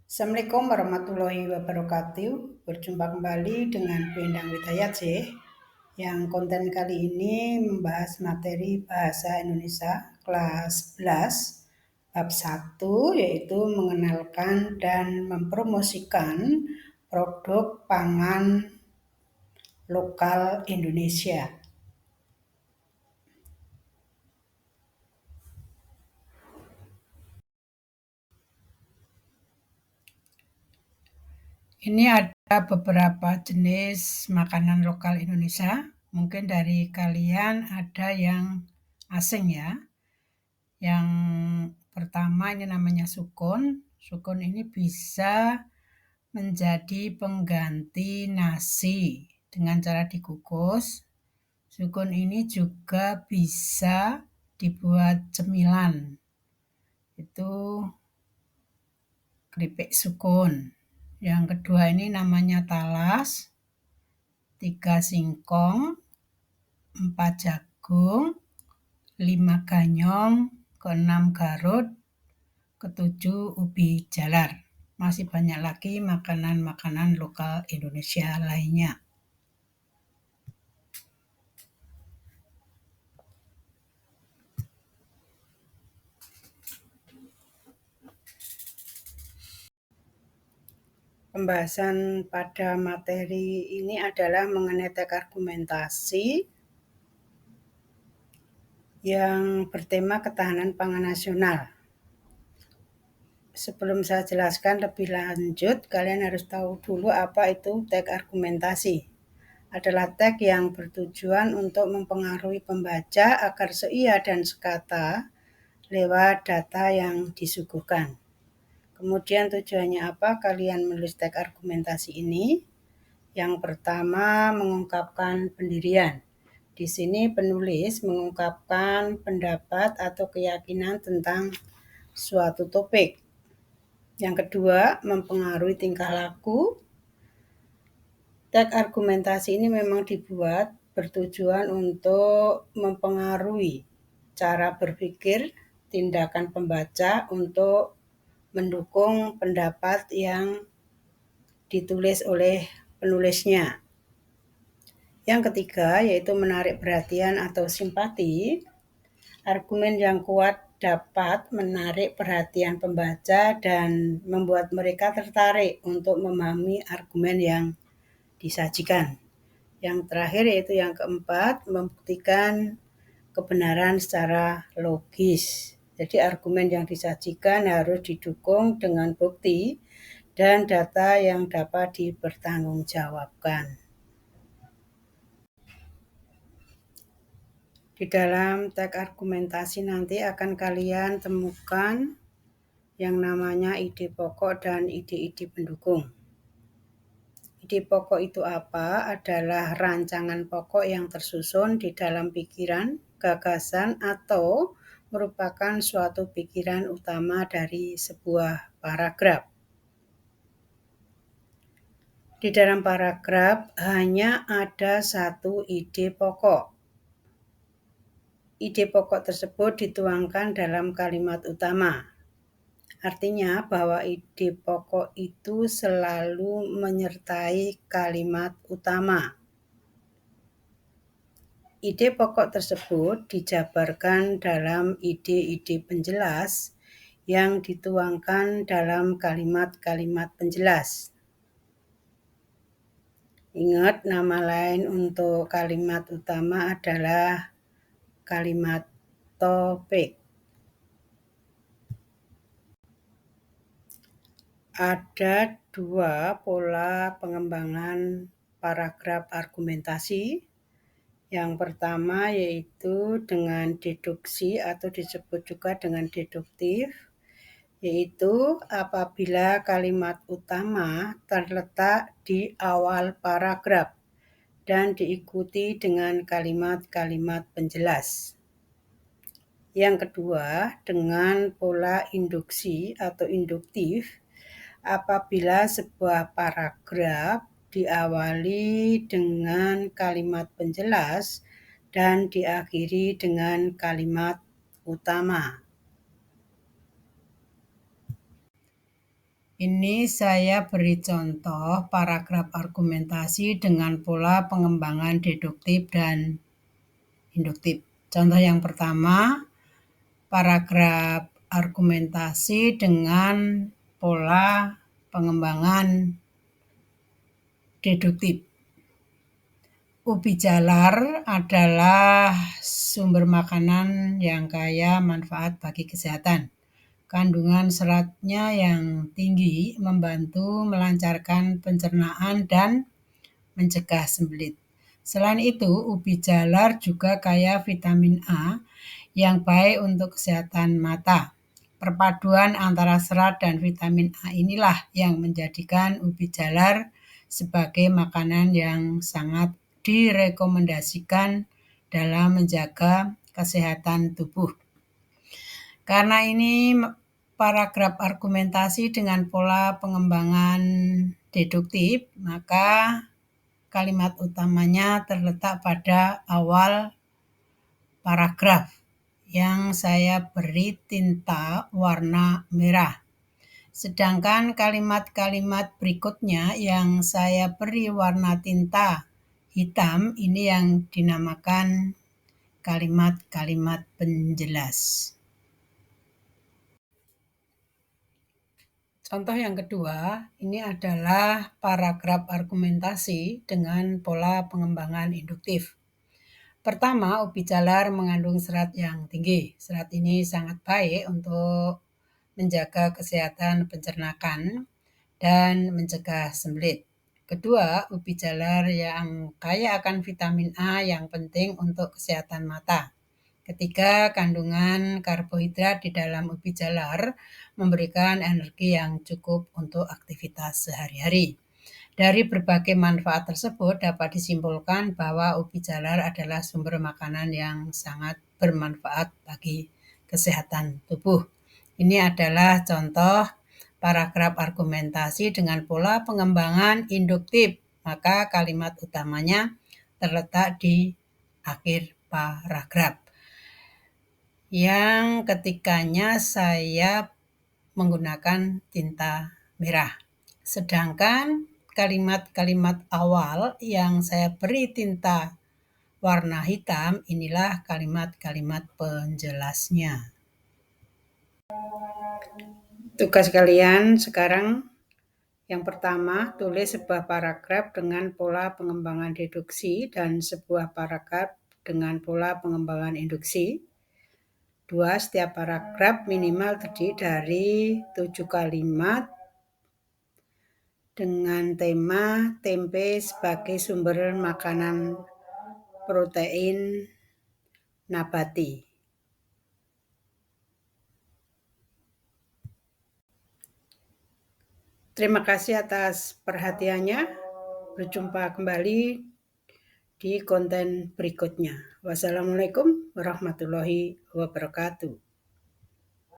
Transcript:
Assalamualaikum warahmatullahi wabarakatuh. Berjumpa kembali dengan Bu Endang Widayati yang konten kali ini membahas materi bahasa Indonesia kelas 11 bab 1 yaitu mengenalkan dan mempromosikan produk pangan lokal Indonesia. Ini ada beberapa jenis makanan lokal Indonesia. Mungkin dari kalian ada yang asing ya. Yang pertama ini namanya sukun. Sukun ini bisa menjadi pengganti nasi dengan cara dikukus. Sukun ini juga bisa dibuat cemilan. Itu keripik sukun. Yang kedua ini namanya talas, 3 singkong, 4 jagung, 5 ganyong, ke-6 garut, ke-7 ubi jalar. Masih banyak lagi makanan-makanan lokal Indonesia lainnya. Pembahasan pada materi ini adalah mengenai teks argumentasi yang bertema ketahanan pangan nasional. Sebelum saya jelaskan lebih lanjut, kalian harus tahu dulu apa itu teks argumentasi. Adalah teks yang bertujuan untuk mempengaruhi pembaca agar seia dan sekata lewat data yang disuguhkan. Kemudian tujuannya apa kalian menulis teks argumentasi ini? Yang pertama, mengungkapkan pendirian. Di sini penulis mengungkapkan pendapat atau keyakinan tentang suatu topik. Yang kedua, mempengaruhi tingkah laku. Teks argumentasi ini memang dibuat bertujuan untuk mempengaruhi cara berpikir, tindakan pembaca untuk mendukung pendapat yang ditulis oleh penulisnya. Yang ketiga, yaitu menarik perhatian atau simpati. Argumen yang kuat dapat menarik perhatian pembaca dan membuat mereka tertarik untuk memahami argumen yang disajikan. Yang terakhir yaitu yang keempat, membuktikan kebenaran secara logis. Jadi argumen yang disajikan harus didukung dengan bukti dan data yang dapat dipertanggungjawabkan. Di dalam teks argumentasi nanti akan kalian temukan yang namanya ide pokok dan ide-ide pendukung. Ide pokok itu apa? Adalah rancangan pokok yang tersusun di dalam pikiran, gagasan, atau merupakan suatu pikiran utama dari sebuah paragraf. Di dalam paragraf hanya ada satu ide pokok. Ide pokok tersebut dituangkan dalam kalimat utama. Artinya bahwa ide pokok itu selalu menyertai kalimat utama. Ide pokok tersebut dijabarkan dalam ide-ide penjelas yang dituangkan dalam kalimat-kalimat penjelas. Ingat, nama lain untuk kalimat utama adalah kalimat topik. Ada 2 pola pengembangan paragraf argumentasi. Yang pertama yaitu dengan deduksi atau disebut juga dengan deduktif, yaitu apabila kalimat utama terletak di awal paragraf dan diikuti dengan kalimat-kalimat penjelas. Yang kedua, dengan pola induksi atau induktif, apabila sebuah paragraf diawali dengan kalimat penjelas dan diakhiri dengan kalimat utama. Ini saya beri contoh paragraf argumentasi dengan pola pengembangan deduktif dan induktif. Contoh yang pertama, paragraf argumentasi dengan pola pengembangan deduktif. Ubi jalar adalah sumber makanan yang kaya manfaat bagi kesehatan. Kandungan seratnya yang tinggi membantu melancarkan pencernaan dan mencegah sembelit. Selain itu, ubi jalar juga kaya vitamin A yang baik untuk kesehatan mata. Perpaduan antara serat dan vitamin A inilah yang menjadikan ubi jalar sebagai makanan yang sangat direkomendasikan dalam menjaga kesehatan tubuh. Karena ini paragraf argumentasi dengan pola pengembangan deduktif, maka kalimat utamanya terletak pada awal paragraf yang saya beri tinta warna merah. Sedangkan kalimat-kalimat berikutnya yang saya beri warna tinta hitam ini yang dinamakan kalimat-kalimat penjelas. Contoh yang kedua, ini adalah paragraf argumentasi dengan pola pengembangan induktif. Pertama, ubi jalar mengandung serat yang tinggi. Serat ini sangat baik untuk menjaga kesehatan pencernaan dan mencegah sembelit. Kedua, ubi jalar yang kaya akan vitamin A yang penting untuk kesehatan mata. Ketiga, kandungan karbohidrat di dalam ubi jalar memberikan energi yang cukup untuk aktivitas sehari-hari. Dari berbagai manfaat tersebut dapat disimpulkan bahwa ubi jalar adalah sumber makanan yang sangat bermanfaat bagi kesehatan tubuh. Ini adalah contoh paragraf argumentasi dengan pola pengembangan induktif, maka kalimat utamanya terletak di akhir paragraf. Yang ketikanya saya menggunakan tinta merah. Sedangkan kalimat-kalimat awal yang saya beri tinta warna hitam, inilah kalimat-kalimat penjelasnya. Tugas kalian sekarang yang pertama, tulis sebuah paragraf dengan pola pengembangan deduksi dan sebuah paragraf dengan pola pengembangan induksi. 2. Setiap paragraf minimal terdiri dari 7 kalimat dengan tema tempe sebagai sumber makanan protein nabati. Terima kasih atas perhatiannya. Berjumpa kembali di konten berikutnya. Wassalamualaikum warahmatullahi wabarakatuh.